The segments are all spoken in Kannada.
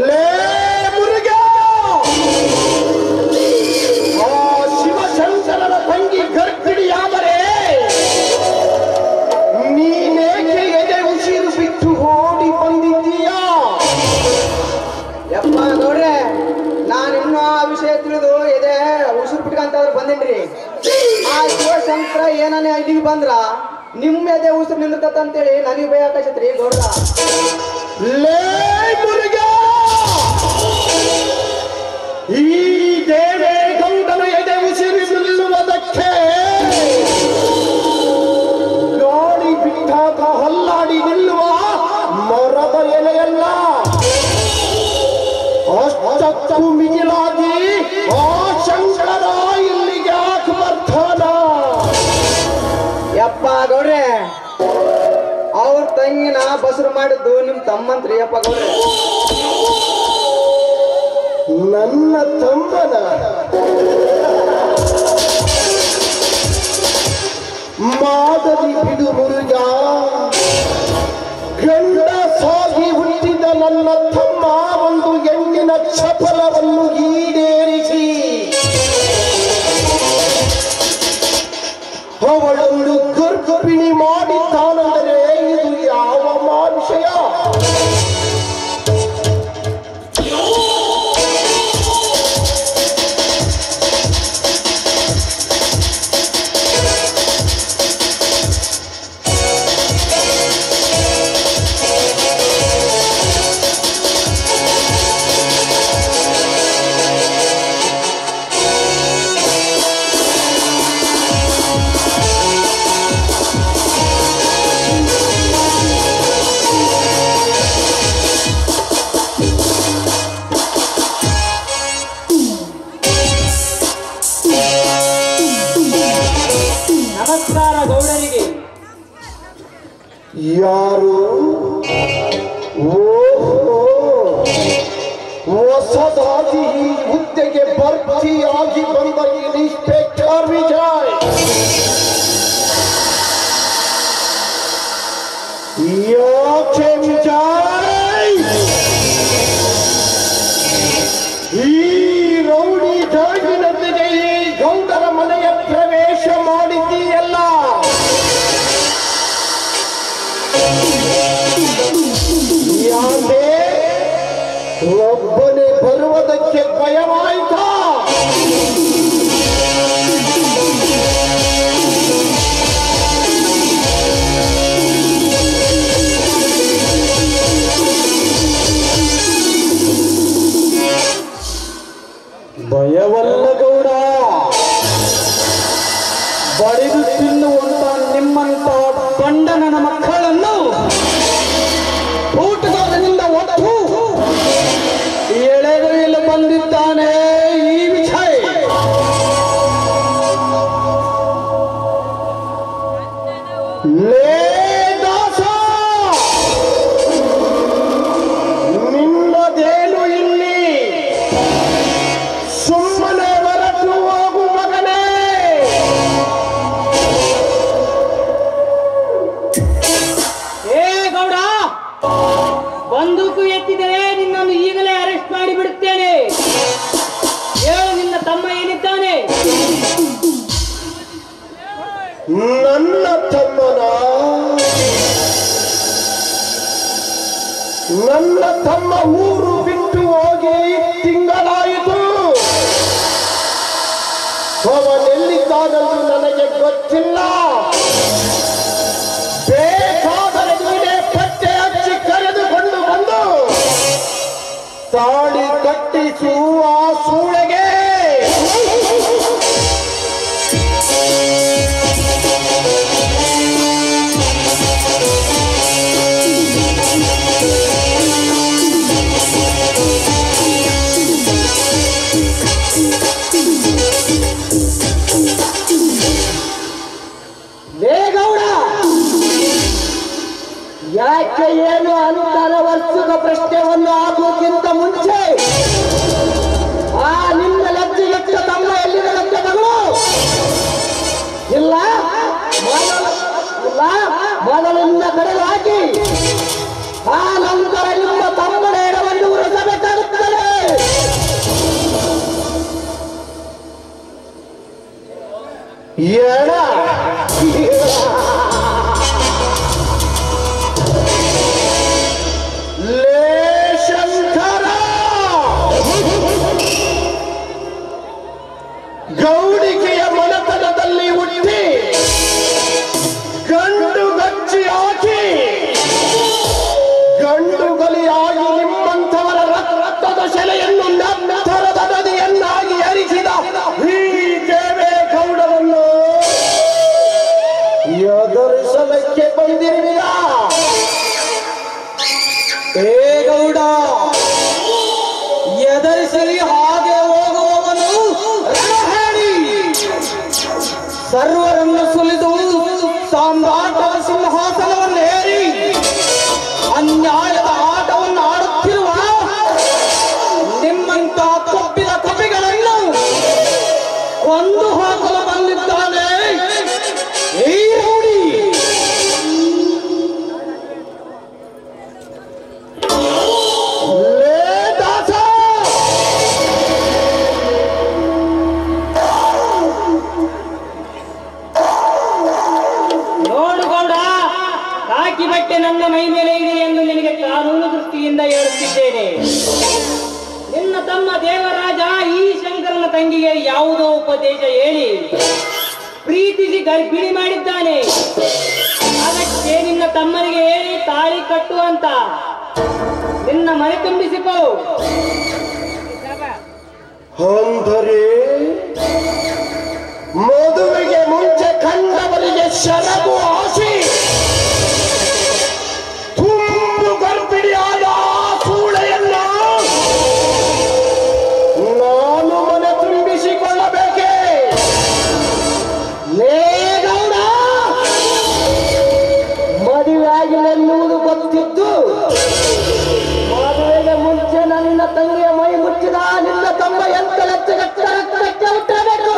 ಲೇ ಮುರುಗ, ಆ ಶಿವಶಂಕರನ ತಂಗಿ ಗರ್ಭಿಣಿಯಾದರೆ ನೀನೇಕೆ ಎದೆ ಉಸಿರು ಬಿಟ್ಟು ಓಡಿ ಬಂದಿದ್ದೀಯಾ? ಯಪ್ಪ ನೋಡ್ರೆ ನಾನು ಇನ್ನೂ ಆ ವಿಷಯ ತಿಳಿದು ಎದೆ ಉಸಿರು ಬಿಟ್ಕಂತಾದ್ರು ಬಂದೇನ್ರಿ. ಆ ಶಿವಶಂಕರ ಏನಾನೆ ಇಲ್ಲಿಗೆ ಬಂದ್ರ ನಿಮ್ಮ ಎದೆ ಉಸಿರು ನಿಂತಂತೇಳಿ ನನಗೆ ಭಯ ಆಕಾಶತ್ರಿ ಗೌಡ್ರ. ಲೇ ಮುರುಗ, ಈ ದೇವೇಗೌಡನ ಎದೆ ಉಸಿರು ನಿಲ್ಲುವುದಕ್ಕೆ ಗಾಳಿ ಬಿಟ್ಟಾಗ ಹಲ್ಲಾಡಿ ನಿಲ್ಲುವ ಮರದ ಎಲೆಯಲ್ಲ, ಅಷ್ಟಕ್ಕೂ ಮಿಗಿಲಾಗಿ ಆ ಶಂಕರ ಇಲ್ಲಿಗೆ ಯಾಕೆ ಬರ್ತಾನ? ಯಪ್ಪ ಗೌಡ್ರೆ, ಅವ್ರ ತಂಗಿನ ಬಸರು ಮಾಡಿದ್ದು ನಿಮ್ ತಮ್ಮಂತ್ರಿ. ಯಪ್ಪ ಗೌಡ್ರೆ, ನನ್ನ ತಮ್ಮನ ಮಾದರಿ ಬಿಡು ಮುರುಗ. ಗಂಡ ಸಾಗಿ ಹುಟ್ಟಿದ ನನ್ನ ತಮ್ಮ ಒಂದು ಹೆಣ್ಣಿನ ಚಪಲವನ್ನು ಈಡೇರಿಸಿ ಅವಳನ್ನು ಗರ್ಭಿಣಿ ಮಾಡಿದ್ದಾನೆಂದರೆ ಇದು ಯಾವ ಮಾನುಷಯ? ನಮಸ್ಕಾರ ಗೌಡರಿಗೆ. ಯಾರು? ಓಹೋ, ಹೊಸದಾಗಿ ಈ ಹುದ್ದೆಗೆ ಭರ್ತಿಯಾಗಿ ಬಂದ ಇನ್ಸ್ಪೆಕ್ಟರ್ ವಿಜಯ್. ಯಾಕೆ ವಿಜಯ್ ಈ ರೌಡಿ ಜಾಗಿನೊಂದಿಗೆ ಈ ಗೌಡರ ಮನೆಯ ಪ್ರವೇಶ ಮಾಡಿದ್ದೀಯಲ್ಲ? ಯಾಕೆ ಒಬ್ಬನೇ ಬರುವುದಕ್ಕೆ ಭಯವಾಯ್ತಾ? ಭಯವಲ್ಲ ಗೌಡ, ಬಡಿದು ತಿನ್ನುವಂತ ನಿಮ್ಮಂತ ಬಂಡನ ಮಕ್ಕಳನ್ನು ಊಟಗಾರನಿಂದ ಒಟ್ಟು ಎಳೆದೊಯ್ಯಲು ಬಂದಿದ್ದಾನೆ ಈ ವಿಜಯ್. ಲೇ ದಾಸ, ನಿನ್ನದೇನು ಇಲ್ಲಿ? ಸುಮ್ಮನೆ ಹೊರಟು ಹೋಗು ಮಗನೇ. ಏ ಗೌಡ, ಬಂದೂಕು ಎತ್ತಿದರೆ ನಿನ್ನನ್ನು ಈಗಲೇ ಅರೆಸ್ಟ್ ಮಾಡಿ ಬಿಡುತ್ತೇನೆ. ಹೇಳು, ನಿನ್ನ ತಮ್ಮ ಏನಿದ್ದಾನೆ? ನನ್ನ ತಮ್ಮನ? ನನ್ನ ತಮ್ಮ ಊರು ಬಿಟ್ಟು ಹೋಗಿ ತಿಂಗಳಾಯಿತು. ಅವನೆಲ್ಲಿದ್ದಾನೆಂದು ನನಗೆ ಗೊತ್ತಿಲ್ಲ. ಬೇಕಾದರೆ ನೀನೇ ಪಟ್ಟೆ ಹಚ್ಚಿ ಕರೆದುಕೊಂಡು ಬಂದು ತಾಳಿ ಕಟ್ಟಿಸು ಆ ಸೂಳೆಗೆ. ಗೌಡ, ಯಾಕೆ ಏನು ಅಂತರ ವರ್ಷದ ಪ್ರಶ್ನೆಯನ್ನು ಆಗೋಕ್ಕಿಂತ ಮುಂಚೆ ಆ ನಿನ್ನ ಲಜ್ಜೆಗೆಟ್ಟ ತಮ್ಮ ಎಲ್ಲಿನ ಲಜ್ಜೆಗಳು ಇಲ್ಲ? ಮೊದಲಿಂದ ಕಡೆದು ಹಾಕಿ ಆ ನಮ್ಮ ಎಡ ಶಂಕರ ಗೌಡಿಕೆಯ ಮನೆತನದಲ್ಲಿ ಹುಟ್ಟಿ ಗಂಡು ಗಚ್ಚಿ ಹಾಕಿ ಗಂಡು ಗಲಿಯಾಗಿ ನಿಮ್ಮಂಥವರ ರಕ್ತದ ಶೆಲೆಯನ್ನು ನಂತರದ ನದಿಯನ್ನಾಗಿ ಹರಿಸಿದ ಈ ದೇವೇಗೌಡರನ್ನು ಎದುರಿಸಲಿಕ್ಕೆ ಬಂದಿರುವಿರ ಏ ಗೌಡ ಎದುರಿಸಿ ಹಾಗೆ ಹೋಗುವವನು ರಣಹೇಳಿ ಸರ್ವರನ್ನು ಸುಲಿದು ಸಾಮ್ರಾಟರ ಸಿಂಹಾಸನವನ್ನು ಏರಿ ಅನ್ಯಾಯದ ಆಟವನ್ನು ಆಡುತ್ತಿರುವ ನಿಮ್ಮಂತ ತಪ್ಪಿದ ಕಪಿಗಳನ್ನು ಕೊಂದು ಹಾಕಲು ಬಂದಿದ್ದಾನೆ ಈ ರೌಡಿ. ಬಟ್ಟೆ ನನ್ನ ಮೈ ಮೇಲೆ ಇದೆ ಎಂದು ನಿನಗೆ ಕಾನೂನು ದೃಷ್ಟಿಯಿಂದ ಹೇಳುತ್ತಿದ್ದೇನೆ. ನಿನ್ನ ತಮ್ಮ ದೇವರಾಜ ಈ ಶಂಕರನ ತಂಗಿಗೆ ಯಾವುದೋ ಉಪದೇಶ ಹೇಳಿ ಪ್ರೀತಿಸಿ ಗರ್ಭಿಣಿ ಮಾಡಿದ್ದಾನೆ. ಅದಕ್ಕೆ ನಿನ್ನ ತಮ್ಮನಿಗೆ ಹೇಳಿ ತಾಳಿ ಕಟ್ಟುವಂತ ನಿನ್ನ ಮನೆ ತುಂಬಿಸಿಕೋ. ಅಂದರೆ ಮದುವೆಗೆ ಮುಂಚೆ ಕಂಡವರಿಗೆ ಶರಬು ಆಸಿ ತುಂಬು ಗರ್ಭಿಣಿಯಾದ ಸೂಳೆಯನ್ನ ನಾನು ಮನೆ ತುಂಬಿಸಿಕೊಳ್ಳಬೇಕೆ? ಲೇಗೌಡ, ಮದುವೆ ಆಗಿಲ್ಲ ಎನ್ನುವುದು ಗೊತ್ತಿದ್ದು ಮದುವೆಗೆ ಮುಂಚೆ ನನ್ನ ತಂಗಿಯ ಮೈ ಮುಚ್ಚಿದ ನಿನ್ನ ತಮ್ಮ ಎಂತ ಲಕ್ಷ ರಕ್ತಕ್ಕೆ ಹುಟ್ಟಬೇಕು.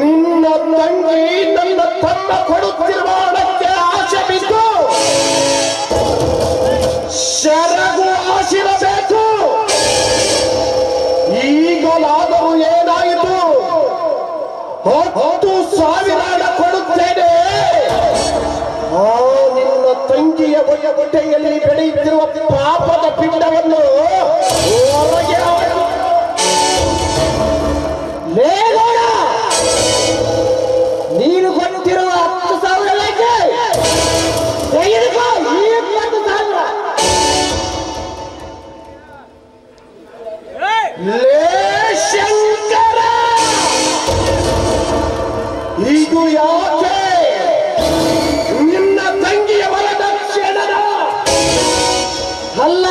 ನಿನ್ನ ತಂಗಿ ನನ್ನ ತಮ್ಮ ಕೊಡುತ್ತಿರುವ ಹಣಕ್ಕೆ ಆಸೆ ಬಿದ್ದು ಶರಗು ಆಶಿರಬೇಕು. ಈಗಲಾದರೂ ಏನಾಯಿತು? 10,000 ಹಣ ಕೊಡುತ್ತೇನೆ. ಆ ನಿನ್ನ ತಂಗಿಯ ಹೊಟ್ಟೆಯಲ್ಲಿ ಬೆಳೆಯುತ್ತಿರುವ ಪಾಪದ ಪಿಂಡವನ್ನು ಹೊರಗೆ ಲೇಗೋಣ. ನೀನು ಕೊಟ್ಟಿರುವ 10,000 ಬೇಕೆ? ತೆಗೆದುಕೋ 20,000. ಲೇ ಶಂಕರ, ಇದು ಯಾಕೆ? ನಿನ್ನ ತಂಗಿಯ ವರದಕ್ಷಿಣದ ಅಲ್ಲ,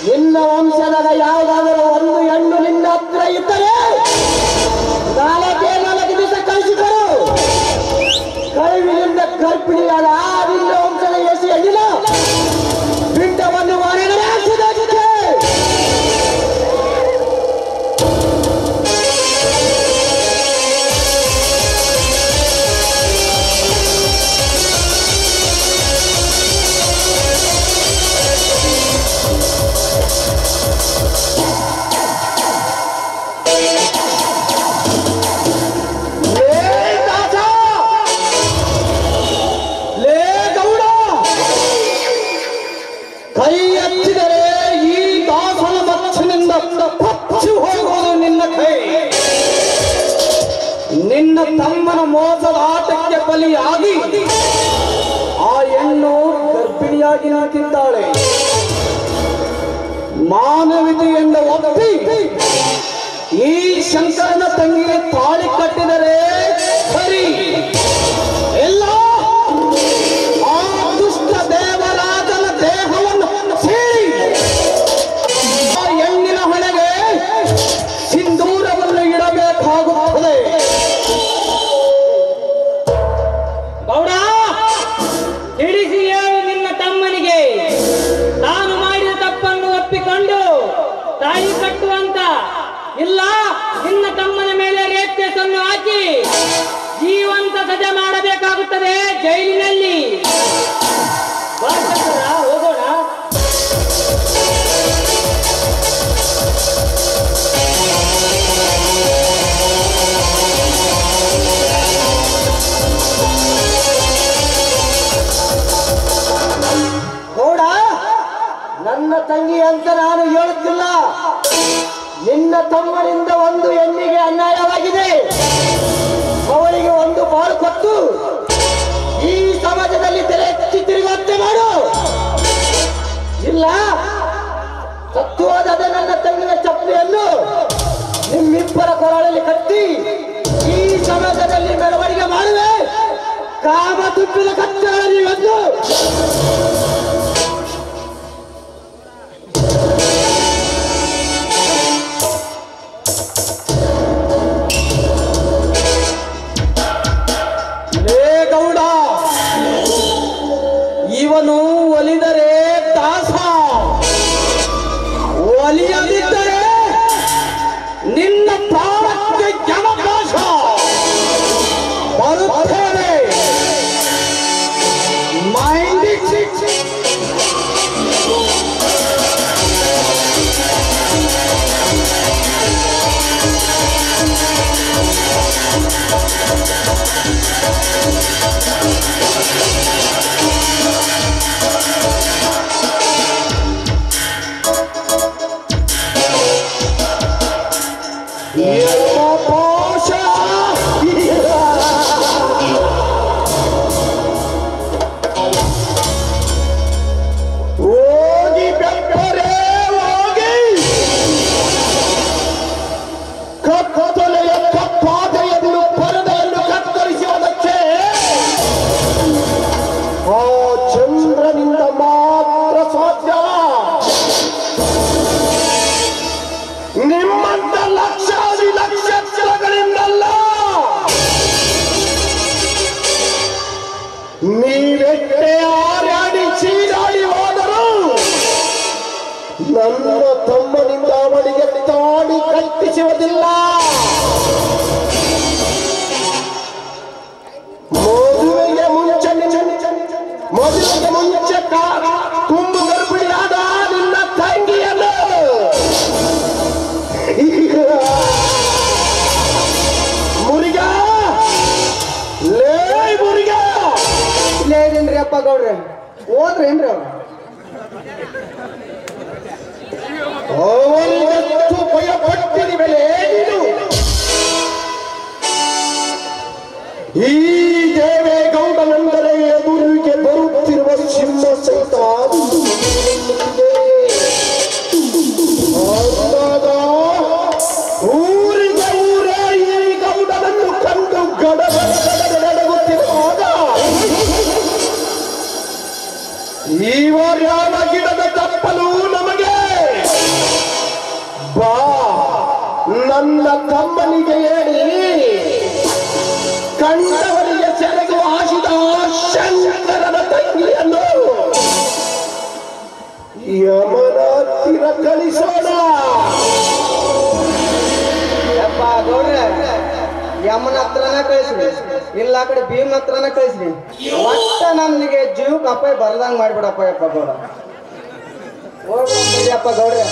ನಿನ್ನ ವಂಶದಾಗ ಯಾವುದಾದರೂ ಒಂದು ಹೆಣ್ಣು ನಿನ್ನ ಹತ್ರ ಇದ್ದರೆ 4 ದಿವಸ ಕಳಿಸಿದರು. ಕಳುವಿನಿಂದ ಗರ್ಭಿಣಿಯಾದ ನಿನ್ನ ವಂಶದ ಎಸಿ ಹೆಣ್ಣಿನ ಪಿಂಡವನ್ನು ಹೊರಗಡೆ ಹಾಕಿದಾಗಿದೆ. ಕೈ ಎತ್ತಿದರೆ ಈ ದಾಸನ ಮಚ್ಚಿನಿಂದ ಪಚ್ಚಿ ಹೋಗುವುದು ನಿನ್ನ ಕೈ. ನಿನ್ನ ತಮ್ಮನ ಮೋಸದ ಆಟಕ್ಕೆ ಬಲಿಯಾಗಿ ಆ ಹೆಣ್ಣು ಗರ್ಭಿಣಿಯಾಗಿ ನಿಂತಿದ್ದಾಳೆ. ಮಾನವೀಯತೆಯಿಂದ ಒಪ್ಪಿ ಈ ಶಂಕರನ ತಂಗಿಗೆ ತಾಳಿ ಕಟ್ಟಿದರೆ ಸರಿ. ಎಲ್ಲ ಆ ದುಷ್ಟ ದೇವರಾಜನ ದೇಹವನ್ನು ಸೀಳಿ ಆ ಹೆಣ್ಣಿನ ಹಣೆಗೆ ಸಿಂಧೂರವನ್ನು ಇಡಬೇಕಾಗುತ್ತದೆ. ಗೌಡ, ತಿಳಿಸಿ ಹೇಳು ನಿನ್ನ ತಮ್ಮನಿಗೆ ತಾನು ಮಾಡಿದ ತಪ್ಪನ್ನು ಒಪ್ಪಿಕೊಂಡು ತಾಳಿ ಕಟ್ಟುವಂತ, ಇಲ್ಲ ನಿನ್ನ ತಮ್ಮನ ಮೇಲೆ ರೇಪ್ ಕೇಸನ್ನು ಹಾಕಿ ಜೀವಂತ ಸಜೆ ಮಾಡಬೇಕಾಗುತ್ತದೆ ಜೈಲಿನಲ್ಲಿ. ಬಾ ಶಂಕರ, ಹೋಗೋಣ. ಗೌಡ, ನನ್ನ ತಂಗಿ ಅಂತ ನಾನು ಹೇಳುತ್ತಿಲ್ಲ. ನಿನ್ನ ತಮ್ಮನಿಂದ ಒಂದು ಹೆಣ್ಣಿಗೆ ಅನ್ಯಾಯವಾಗಿದೆ. ಅವಳಿಗೆ ಒಂದು ಬಾಳು ಕೊಟ್ಟು ಈ ಸಮಾಜದಲ್ಲಿ ತಲೆ ಎತ್ತಿ ತಿರುಗುವಂತೆ ಮಾಡು. ಇಲ್ಲ ಸತ್ತು ಹೋದ ನನ್ನ ತಂಗಿನ ಚಪ್ಪಲಿಯನ್ನು ನಿಮ್ಮಿಬ್ಬರ ಕೊರಳಲ್ಲಿ ಕಟ್ಟಿ ಈ ಸಮಾಜದಲ್ಲಿ ಮೆರವಣಿಗೆ ಮಾಡುವೆ. ಕಾಮ ತುಪ್ಪಿದ ಕತ್ತಲ ನೀವೊಂದು. ಗೌಡ, ಇವನು ಒಲಿದರೆ ದಾಸ, ಒಲಿಯದಿದ್ದರೆ ನಿನ್ನ ಪ್ರಾಣಕ್ಕೆ ಜಮಕಾಶ ಬರುತ್ತೇನೆ. ಮೈಂಡ್ ಚಂದ್ರನಿಂದ ಮಾತ್ರ ಸಾಧ್ಯ. ನಿಮ್ಮಂತ ಲಕ್ಷಾದಿಲಕ್ಷಗಳಿಂದಲ್ಲ. ನೀವೆಟ್ಟೆ ಆರ್ಯಾಡಿ ಚೀರಾಡಿ ಹೋದರು ನನ್ನ ತಮ್ಮನಿಂದ ಅವನಿಗೆ ತಾಡಿ ಕಟ್ಟಿಸುವುದಿಲ್ಲ. ಮದುವೆಗೆ ಮುಂಚೆ ತುಂಬು ಗರ್ಭಿಣಿಯಾದ ನಿನ್ನ ತಂಗಿಯನ್ನು ಮುರಿಗ ಲೇ ಮುರಿಗ ಇಲ್ಲೇನ್ರಿ ಅಪ್ಪ ಗೌಡ್ರೆ, ಹೋದ್ರೇನ್ರಿ ಅವ್ರು? ಅವರಿಗಂತೂ ಭಯ ಪಟ್ಟಿದ ಮೇಲೆ ನೀನು ಈ ದೇವೇಗೌಡನೆಂದರೆ ಎದುರಿಗೆ ಬರುತ್ತಿರುವ ಸಿಂಹ ಸಹಿತ ಊರಿಗೆ ಊರೇ ಈ ಗೌಡನನ್ನು ಕಂಡು ಗಡಗಡಗಡಗುತ್ತಿರುವಾಗ ಇವರ್ಯಾವ ಗಿಡದ ತಪ್ಪಲು ನಮಗೆ ಬಾ ನನ್ನ ತಮ್ಮನಿಗೆ ಹೇಳಿ ಕಂಡವರಿಗೆ ಸೆರೆಗೂ ಹಾಸಿದ ಶಂಕರನ ತಂಗಿಯನ್ನು ಯಮನ ಹತ್ತಿರ ಕಳಿಸೋಣ. ಅಪ್ಪ ಗೌಡ್ರೆ, ಯಮನ ಹತ್ರನ ಕಳಿಸ್ರಿ, ಇಲ್ಲ ಆ ಕಡೆ ಭೀಮ್ ಹತ್ರನ ಕಳಿಸ್ರಿ. ಒಟ್ಟ ನನಗೆ ಜೀವಕ್ಕೆ ಅಪ್ಪ ಬರ್ದಂಗ್ ಮಾಡ್ಬಿಡಪ್ಪ. ಯಪ್ಪ ಗೌಡ, ಹೋಗ್ರಿ ಅಪ್ಪ ಗೌಡ್ರೆ.